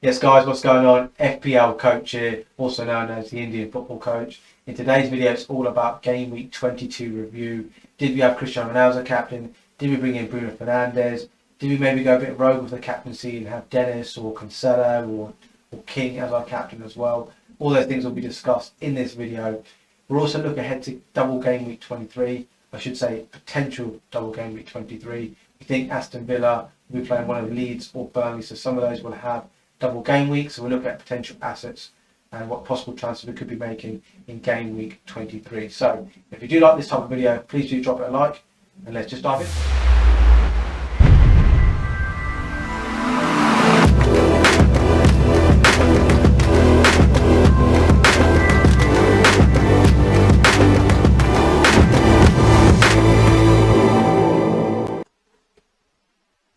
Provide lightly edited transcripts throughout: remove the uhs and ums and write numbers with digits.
Yes guys, what's going on? FPL coach here, also known as the Indian football coach. In today's video it's all about game week 22 review. Did we have Cristiano Ronaldo as a captain? Did we bring in Bruno Fernandes? Did we maybe go a bit rogue with the captaincy and have Dennis or Cancelo or King as our captain as well? All those things will be discussed in this video. We're also looking ahead to double game week 23. I should say potential double game week 23. We think Aston Villa will be playing one of Leeds or Burnley, so some of those will have double game week, so we'll look at potential assets and what possible transfers we could be making in game week 23. So if you do like this type of video, please do drop it a like and let's just dive in.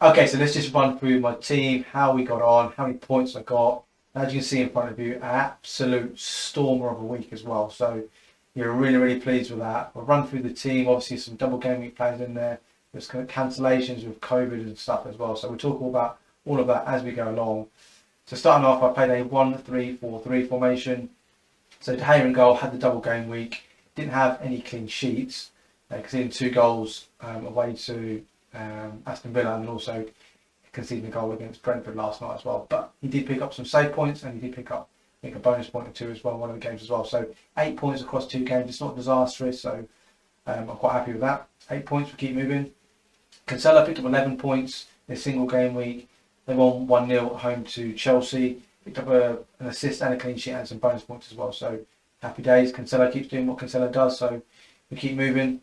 Okay, so let's just run through my team, how we got on, how many points I got. As you can see in front of you, an absolute stormer of a week as well. So you're really pleased with that. We'll run through the team, obviously some double game week players in there. There's kind of cancellations with COVID and stuff as well. So we'll talk all about all of that as we go along. So starting off, I played a 1-3-4-3 formation. So De Gea in goal, had the double game week. Didn't have any clean sheets, conceding 2 goals away to Aston Villa, and also conceding a goal against Brentford last night as well. But he did pick up some save points and he did pick up, I think, a bonus point or 2 as well in one of the games as well. So 8 points across 2 games. It's not disastrous, so I'm quite happy with that. 8 points, we keep moving. Cancelo picked up 11 points in a single game week. They won 1-0 at home to Chelsea. Picked up an assist and a clean sheet and some bonus points as well. So happy days. Cancelo keeps doing what Cancelo does, so we keep moving.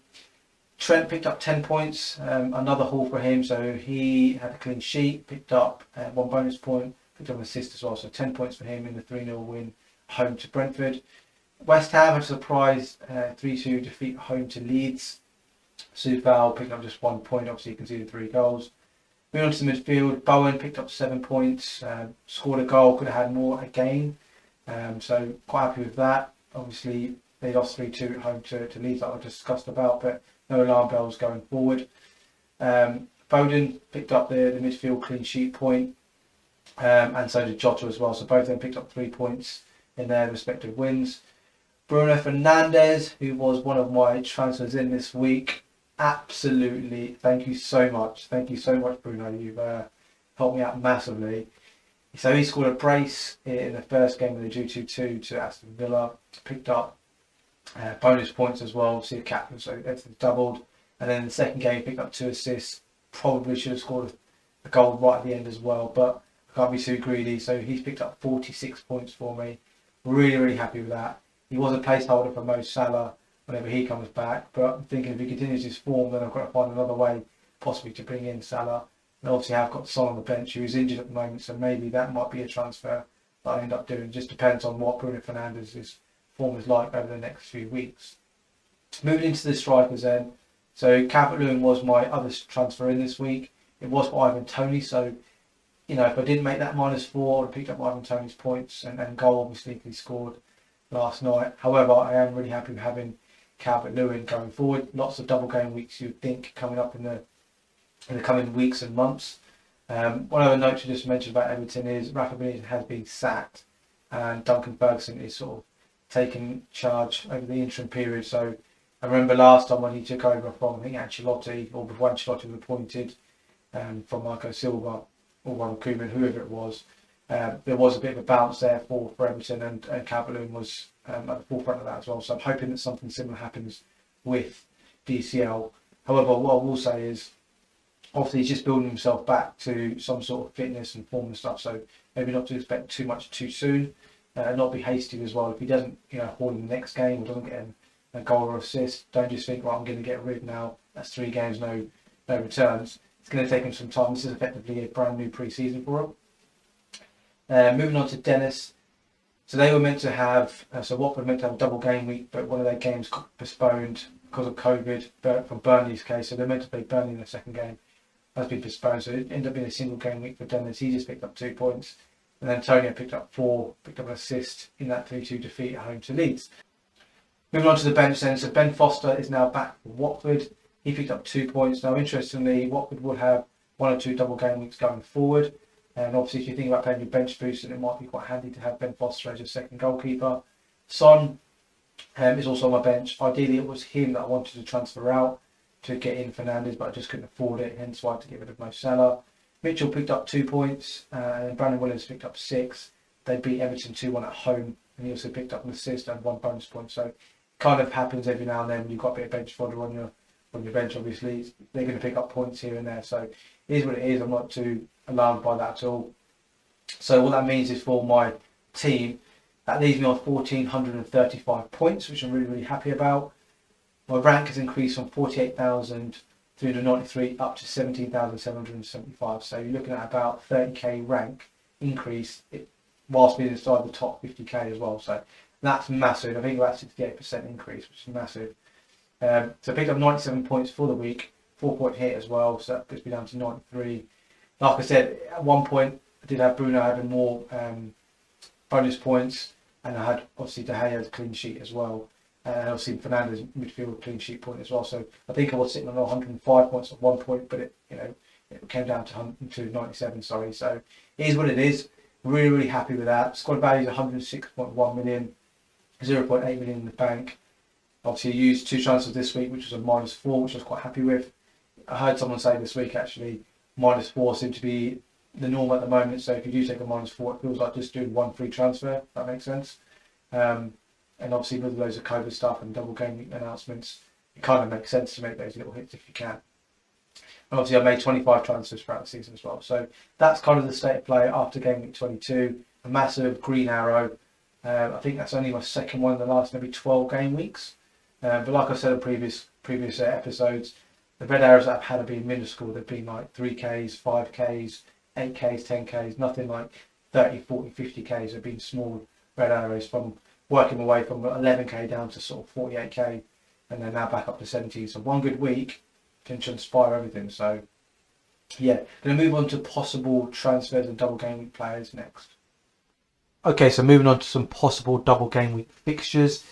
Trent picked up 10 points, another haul for him, so he had a clean sheet, picked up 1 bonus point, picked up an assist as well, so 10 points for him in the 3-0 win home to Brentford. West Ham had a surprise 3-2 defeat home to Leeds. Soufal picked up just 1 point, obviously he conceded 3 goals. Moving on to the midfield, Bowen picked up 7 points, scored a goal, could have had more again, so quite happy with that. Obviously they lost 3-2 at home to Leeds, like I discussed about, but no alarm bells going forward. Foden picked up the midfield clean sheet point, and so did Jota as well. So both of them picked up 3 points in their respective wins. Bruno Fernandes, who was one of my transfers in this week, absolutely, thank you so much. Thank you so much, Bruno. You've helped me out massively. So he scored a brace in the first game of the 2-2 to Aston Villa. Picked up bonus points as well, obviously a captain, so everything doubled. And then in the second game, he picked up 2 assists. Probably should have scored a goal right at the end as well, but I can't be too greedy. So he's picked up 46 points for me. Really happy with that. He was a placeholder for Mo Salah whenever he comes back, but I'm thinking if he continues his form, then I've got to find another way possibly to bring in Salah. And obviously I've got Son on the bench who is injured at the moment, so maybe that might be a transfer that I end up doing. It just depends on what Bruno Fernandes' form is like over the next few weeks. Moving into the strikers then, so Calvert-Lewin was my other transfer in this week. It was for Ivan Toney, so you know, if I didn't make that -4, I picked up Ivan Toney's points and goal, obviously, if he scored last night. However, I am really happy with having Calvert-Lewin going forward. Lots of double game weeks you'd think coming up in the coming weeks and months. One other note to just mention about Everton is Rafa Benitez has been sacked and Duncan Ferguson is sort of taking charge over the interim period. So I remember last time when he took over from, I think, Ancelotti, or before Ancelotti was appointed, from Marco Silva or Ron Koeman, whoever it was, there was a bit of a bounce there for Everton, and Calvert-Lewin was at the forefront of that as well. So I'm hoping that something similar happens with DCL. However, what I will say is, obviously he's just building himself back to some sort of fitness and form and stuff, so maybe not to expect too much too soon. Not be hasty as well. If he doesn't, haul in the next game or doesn't get a goal or assist, don't just think, well, I'm going to get rid now. That's 3 games, no returns. It's going to take him some time. This is effectively a brand new pre-season for him. Moving on to Dennis. So they were meant to have, so Watford were meant to have a double game week, but one of their games got postponed because of COVID, but from Burnley's case. So they're meant to play Burnley in the second game. That's been postponed, so it ended up being a single game week for Dennis. He just picked up 2 points. And then Antonio picked up 4, picked up an assist in that 3-2 defeat at home to Leeds. Moving on to the bench then, so Ben Foster is now back for Watford. He picked up 2 points. Now, interestingly, Watford will have 1 or 2 double game weeks going forward. And obviously, if you think about playing your bench boost, then it might be quite handy to have Ben Foster as your second goalkeeper. Son is also on my bench. Ideally, it was him that I wanted to transfer out to get in Fernandes, but I just couldn't afford it, hence why I had to get rid of Mo Salah. Mitchell picked up 2 points, and Brandon Williams picked up 6. They beat Everton 2-1 at home, and he also picked up an assist and 1 bonus point. So it kind of happens every now and then when you've got a bit of bench fodder on your bench. Obviously, they're going to pick up points here and there. So it is what it is. I'm not too alarmed by that at all. So what that means is for my team, that leaves me on 1,435 points, which I'm really, really happy about. My rank has increased from 48,393 up to 17,775. So you're looking at about 30k rank increase whilst being inside the top 50k as well. So that's massive. I think about 68% increase, which is massive. So I picked up 97 points for the week, 4-point hit as well. So that puts me down to 93. Like I said, at one point I did have Bruno having more bonus points, and I had obviously De Gea's clean sheet as well. And obviously Fernandes midfield clean sheet point as well. So I think I was sitting on 105 points at one point, but it came down to 97. Sorry. So it is what it is. Really, really happy with that. Squad value is 106.1 million, 0.8 million in the bank. Obviously, I used 2 transfers this week, which was a -4, which I was quite happy with. I heard someone say this week actually -4 seemed to be the norm at the moment. So if you do take a -4, it feels like just doing 1 free transfer. If that makes sense. And obviously with loads of COVID stuff and double game week announcements, it kind of makes sense to make those little hits if you can. And obviously I made 25 transfers throughout the season as well. So that's kind of the state of play after game week 22. A massive green arrow. I think that's only my second one in the last maybe 12 game weeks. But like I said in previous episodes, the red arrows that I've had have been minuscule. They've been like 3Ks, 5Ks, 8Ks, 10Ks, nothing like 30, 40, 50Ks. They've been small red arrows from working my way from 11k down to sort of 48k, and then now back up to 70. So one good week can inspire everything. So yeah, going to move on to possible transfers and double game week players next. Okay, so moving on to some possible double game week fixtures.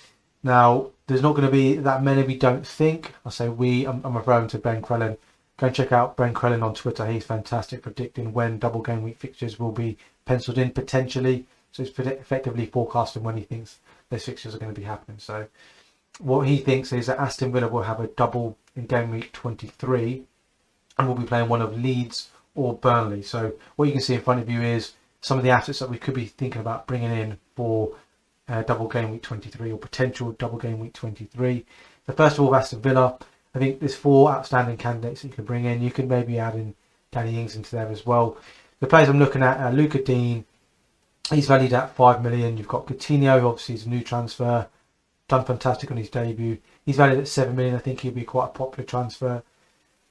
Now, there's not going to be that many, we don't think. I say we, I'm referring to Ben Crellin. Go and check out Ben Crellin on Twitter. He's fantastic predicting when double game week fixtures will be penciled in potentially. So it's effectively forecasting when he thinks those fixtures are going to be happening. So what he thinks is that Aston Villa will have a double in game week 23 and will be playing one of Leeds or Burnley. So what you can see in front of you is some of the assets that we could be thinking about bringing in for double game week 23 or potential double game week 23. So first of all, Aston Villa, I think there's 4 outstanding candidates that you can bring in. You can maybe add in Danny Ings into there as well. The players I'm looking at are Luca Dean. He's valued at 5 million. You've got Coutinho, who obviously is a new transfer, done fantastic on his debut. He's valued at 7 million. I think he'll be quite a popular transfer.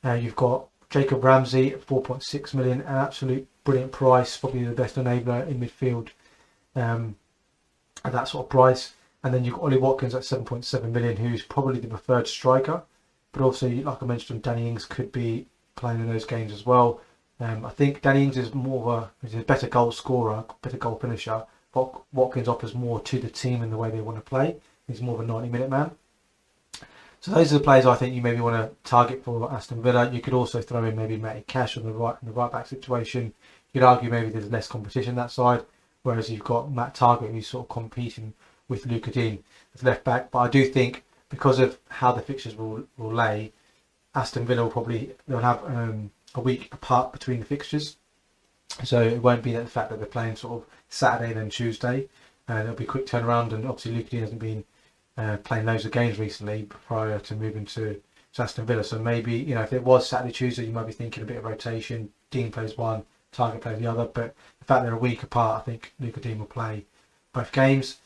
You've got Jacob Ramsey at 4.6 million, an absolute brilliant price, probably the best enabler in midfield at that sort of price. And then you've got Ollie Watkins at 7.7 million, who's probably the preferred striker. But also, like I mentioned, Danny Ings could be playing in those games as well. I think Danny Ings is he's a better goal scorer, better goal finisher. But Watkins offers more to the team in the way they want to play. He's more of a 90-minute man. So those are the players I think you maybe want to target for Aston Villa. You could also throw in maybe Matty Cash on the right back situation. You could argue maybe there's less competition that side, whereas you've got Matt Targett who's sort of competing with Luca Dean as left back. But I do think because of how the fixtures will lay, Aston Villa they'll have a week apart between the fixtures, so it won't be the fact that they're playing sort of Saturday then Tuesday. There'll be a quick turnaround, and obviously Luca Dean hasn't been playing loads of games recently prior to moving to Aston Villa. So maybe if it was Saturday Tuesday, you might be thinking a bit of rotation. Dean plays one, Target plays the other, but the fact they're a week apart, I think Luca Dean will play both games.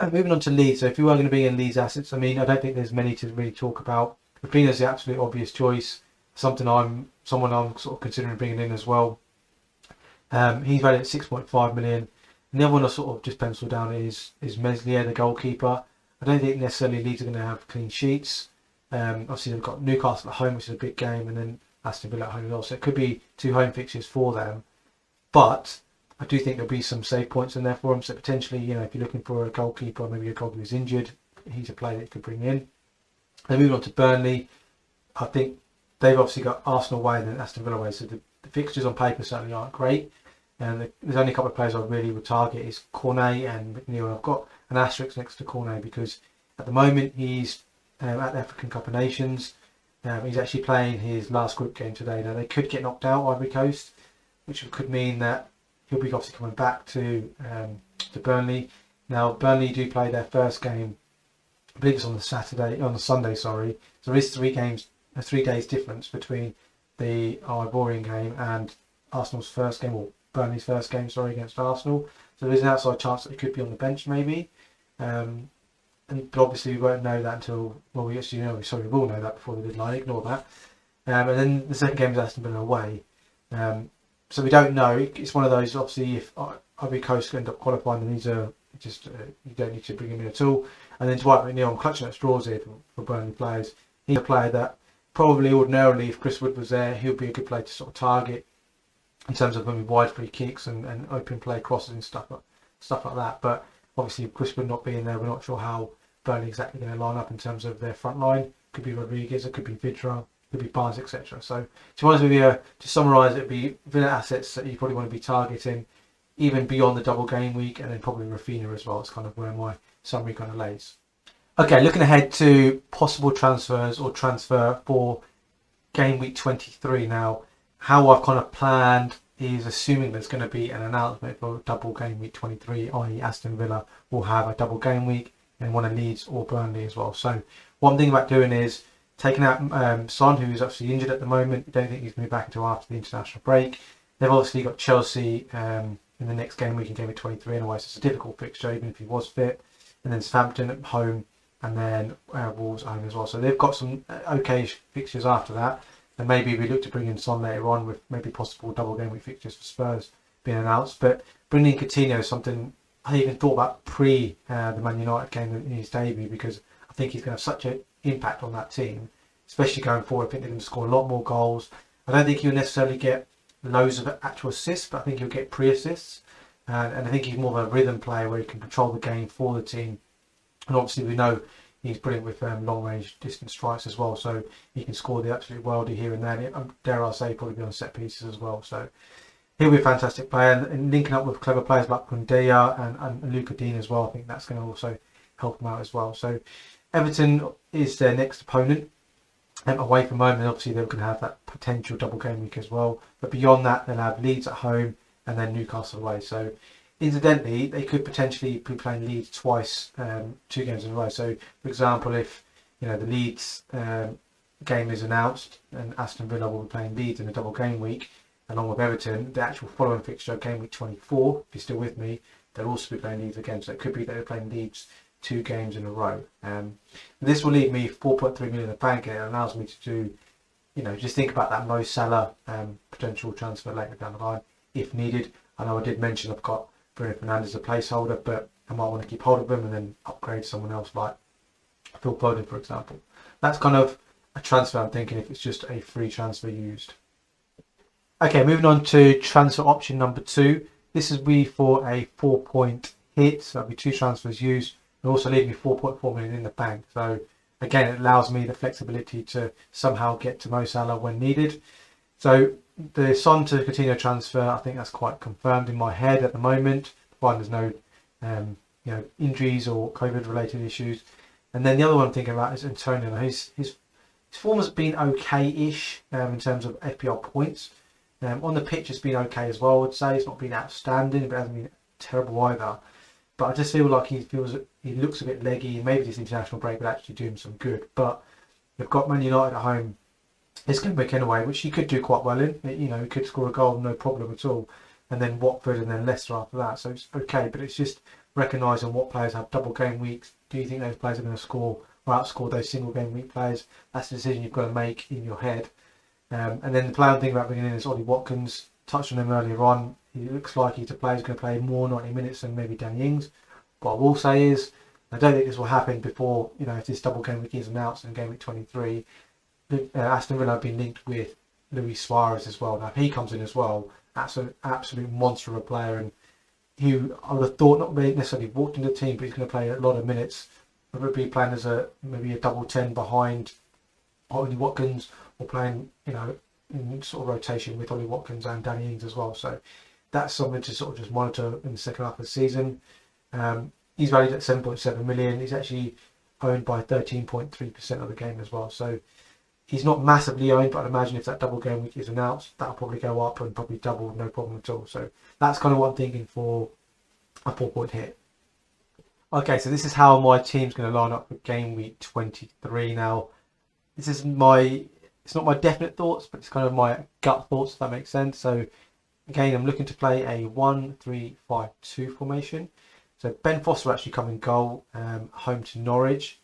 Moving on to Leeds. So if you are going to be in Leeds assets, I mean, I don't think there's many to really talk about. Rapinoe's the absolute obvious choice. Someone I'm sort of considering bringing in as well. He's valued at 6.5 million. And the other one I sort of just penciled down is Meslier, the goalkeeper. I don't think necessarily Leeds are going to have clean sheets. Obviously they've got Newcastle at home, which is a big game, and then Aston Villa at home as well. So it could be 2 home fixtures for them. But I do think there'll be some save points in there for them. So potentially, if you're looking for a goalkeeper, maybe a goalkeeper who's injured, he's a player that you could bring in. Then moving on to Burnley, I think they've obviously got Arsenal away and then Aston Villa away. So the fixtures on paper certainly aren't great. And there's only a couple of players I really would target is Cornet and McNeil. I've got an asterisk next to Cornet because at the moment he's at the African Cup of Nations. He's actually playing his last group game today. Now they could get knocked out, Ivory Coast, which could mean that he'll be obviously coming back to Burnley. Now Burnley do play their first game, I believe it's on the Sunday. Sorry, so there is 3 days difference between the Ivorian game and Arsenal's first game, or Burnley's first game, sorry, against Arsenal. So there is an outside chance that he could be on the bench, maybe. But obviously we won't know that until, well, we will know that before the deadline. Ignore that. And then the second game is Aston Villa away. So we don't know. It's one of those. Obviously, if Ivory Coast end up qualifying, then these are just you don't need to bring him in at all. And then Dwight McNeil, I'm clutching at straws here for Burnley players. He's a player that probably ordinarily, if Chris Wood was there, he'll be a good player to sort of target in terms of maybe wide free kicks and open play crosses and stuff like that. But obviously, Chris Wood not being there, we're not sure how Burnley exactly going to line up in terms of their front line. Could be Rodriguez, it could be Vidra, could be Barnes, etc. So to be honest with you, to summarise, it'd be Villa assets that you probably want to be targeting, even beyond the double game week, and then probably Rafinha as well. It's kind of where my summary kind of lays. Okay, looking ahead to possible transfers or transfer for game week 23 now. How I've kind of planned is assuming there's going to be an announcement for double game week 23, i.e. Aston Villa will have a double game week and one of Leeds or Burnley as well. So what I'm thinking about doing is taking out Son, who is actually injured at the moment. I don't think he's going to be back until after the international break. They've obviously got Chelsea in the next game week in game week 23 anyway, so it's a difficult fixture even if he was fit. And then Southampton at home, and then Wolves at home as well. So they've got some okay fixtures after that. And maybe we look to bring in Son later on with maybe possible double game week fixtures for Spurs being announced. But bringing in Coutinho is something I even thought about pre the Man United game in his debut, because I think he's going to have such an impact on that team, especially going forward. I think they're going to score a lot more goals. I don't think he'll necessarily get loads of actual assists, but I think he'll get pre-assists. And I think he's more of a rhythm player where he can control the game for the team. And obviously we know he's brilliant with long-range distance strikes as well, so he can score the absolute worldie here and there. Dare I say, probably be on set pieces as well. So he'll be a fantastic player, and linking up with clever players like Kundeya and Luca Dean as well, I think that's going to also help him out as well. So Everton is their next opponent. Away from home, and obviously they're going to have that potential double game week as well. But beyond that, they'll have Leeds at home and then Newcastle away. So incidentally, they could potentially be playing Leeds twice, 2 games in a row. So for example, if the Leeds game is announced and Aston Villa will be playing Leeds in a double game week along with Everton, the actual following fixture, game week 24, if you're still with me, they'll also be playing Leeds again. So it could be that they're playing Leeds 2 games in a row. This will leave me 4.3 million in the bank, and it allows me to do, just think about that Mo Salah potential transfer later down the line if needed. I know I did mention I've got Bruno Fernandes as a placeholder, but I might want to keep hold of him and then upgrade someone else like Phil Foden, for example. That's kind of a transfer I'm thinking if it's just a free transfer used. Okay, moving on to transfer option number 2. This is for a 4-point hit, so that'll be 2 transfers used. It also leaves me 4.4 million in the bank. So again, it allows me the flexibility to somehow get to Mo Salah when needed. So the Son to Coutinho transfer, I think that's quite confirmed in my head at the moment, provided there's no injuries or COVID related issues. And then the other one I'm thinking about is Antonio. Now his form has been okay-ish in terms of FPL points. On the pitch it's been okay as well, I would say. It's not been outstanding, but it hasn't been terrible either. But I just feel like he looks a bit leggy. Maybe this international break would actually do him some good. But they've got Man United at home this game week anyway, which he could do quite well in. He could score a goal, no problem at all. And then Watford and then Leicester after that. So it's okay, but it's just recognising what players have double game weeks. Do you think those players are going to score or outscore those single game week players? That's the decision you've got to make in your head. And then the player I'm thinking about bringing in is Ollie Watkins. Touched on him earlier on. He looks like he's a player who's going to play more 90 minutes than maybe Danny Ings. What I will say is, I don't think this will happen before, if this double game week is announced in game week 23. Aston Villa have been linked with Luis Suarez as well. Now, if he comes in as well, that's an absolute monster of a player, and who I would have thought not really necessarily walked into the team, but he's going to play a lot of minutes. Whether it be playing as maybe a double 10 behind Ollie Watkins, or playing, in sort of rotation with Ollie Watkins and Danny Ings as well. So that's something to sort of just monitor in the second half of the season. He's valued at 7.7 million. He's actually owned by 13.3% of the game as well. So he's not massively owned, but I'd imagine if that double game week is announced, that'll probably go up and probably double, no problem at all. So that's kind of what I'm thinking for a 4-point hit. Okay, so this is how my team's going to line up for game week 23 now. This is it's not my definite thoughts, but it's kind of my gut thoughts, if that makes sense. So again, I'm looking to play a 1-3-5-2 formation. So Ben Foster will actually come in goal, home to Norwich.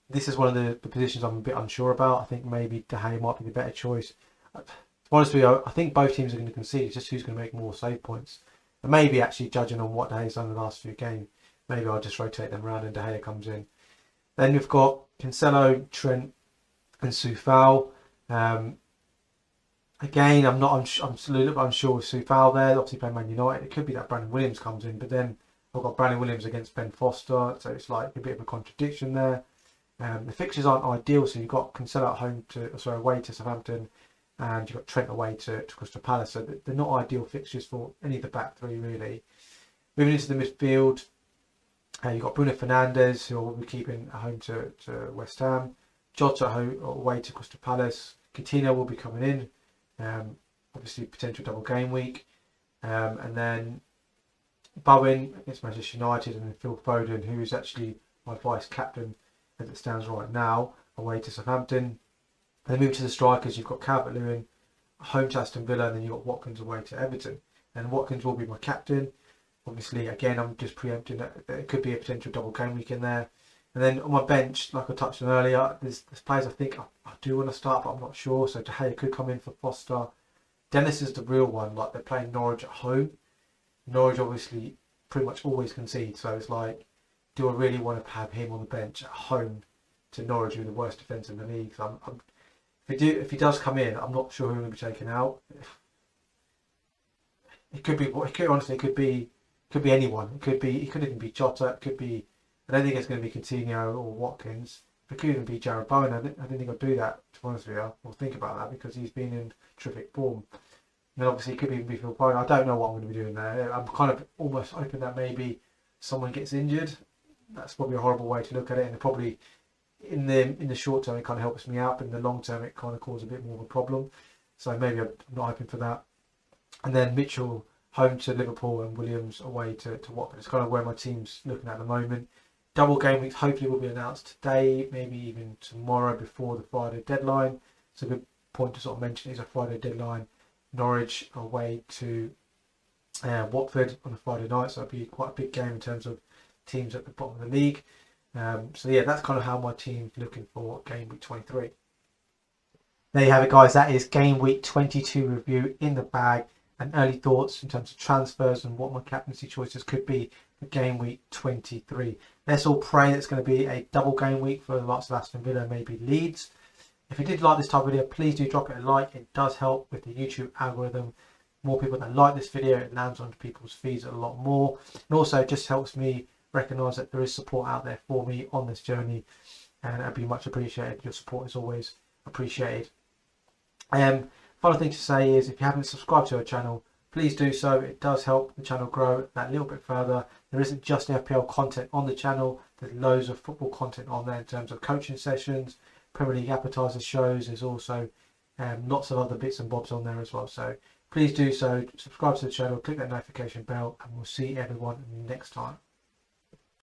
This is one of the positions I'm a bit unsure about. I think maybe De Gea might be the better choice. To be honest with you, I think both teams are going to concede. It's just who's going to make more save points. And maybe actually judging on what De Gea's done in the last few games, maybe I'll just rotate them around and De Gea comes in. Then we've got Cancelo, Trent, and Soufal. Again, I'm a little bit unsure with Soufal there. Obviously playing Man United. It could be that Brandon Williams comes in, but then I've got Brandon Williams against Ben Foster, so it's like a bit of a contradiction there. The fixtures aren't ideal, so you've got Cancelo at home away to Southampton, and you've got Trent away to Crystal Palace. So they're not ideal fixtures for any of the back three really. Moving into the midfield, you've got Bruno Fernandes, who will be keeping at home to West Ham. Jota away to Crystal Palace. Coutinho will be coming in. Obviously potential double game week. And then Bowen against Manchester United, and then Phil Foden, who is actually my vice captain as it stands right now, away to Southampton. And then moving to the strikers, you've got Calvert-Lewin home to Aston Villa, and then you've got Watkins away to Everton. And Watkins will be my captain. Obviously, again, I'm just preempting that it could be a potential double game week in there. And then on my bench, like I touched on earlier, there's players I think I do want to start, but I'm not sure. So De Gea could come in for Foster. Dennis is the real one. Like, they're playing Norwich at home. Norwich obviously pretty much always concede. So it's like, do I really want to have him on the bench at home to Norwich, who are the worst defence in the league? So if he does come in, I'm not sure who will be taken out. It could be anyone. It could even be Jota. It could be. I don't think it's going to be Coutinho or Watkins. It could even be Jared Bowen. I didn't think I'd do that, to be honest with you. Or think about that, because he's been in terrific form. And then obviously it could even be Phil Foden. I don't know what I'm going to be doing there. I'm kind of almost hoping that maybe someone gets injured. That's probably a horrible way to look at it. And probably in the short term it kind of helps me out, but in the long term it kind of causes a bit more of a problem. So maybe I'm not hoping for that. And then Mitchell home to Liverpool and Williams away to Watford. It's kind of where my team's looking at the moment. Double game weeks hopefully will be announced today, maybe even tomorrow before the Friday deadline. It's a good point to sort of mention. It's a Friday deadline. Norwich away to Watford on a Friday night, so it'll be quite a big game in terms of teams at the bottom of the league. So yeah, that's kind of how my team's looking for game week 23. There you have it, guys. That is game week 22 review in the bag, and early thoughts in terms of transfers and what my captaincy choices could be for game week 23. Let's all pray that it's going to be a double game week for the likes of Aston Villa and maybe Leeds. If you did like this type of video, please do drop it a like. It does help with the YouTube algorithm. More people that like this video, it lands onto people's feeds a lot more. And also it just helps me recognise that there is support out there for me on this journey, and it'd be much appreciated. Your support is always appreciated. Final thing to say is, if you haven't subscribed to our channel, please do so. It does help the channel grow that little bit further. There isn't just FPL content on the channel. There's loads of football content on there in terms of coaching sessions, Premier League appetizer shows. There's also lots of other bits and bobs on there as well. So please do so. Subscribe to the channel, click that notification bell, and we'll see everyone next time.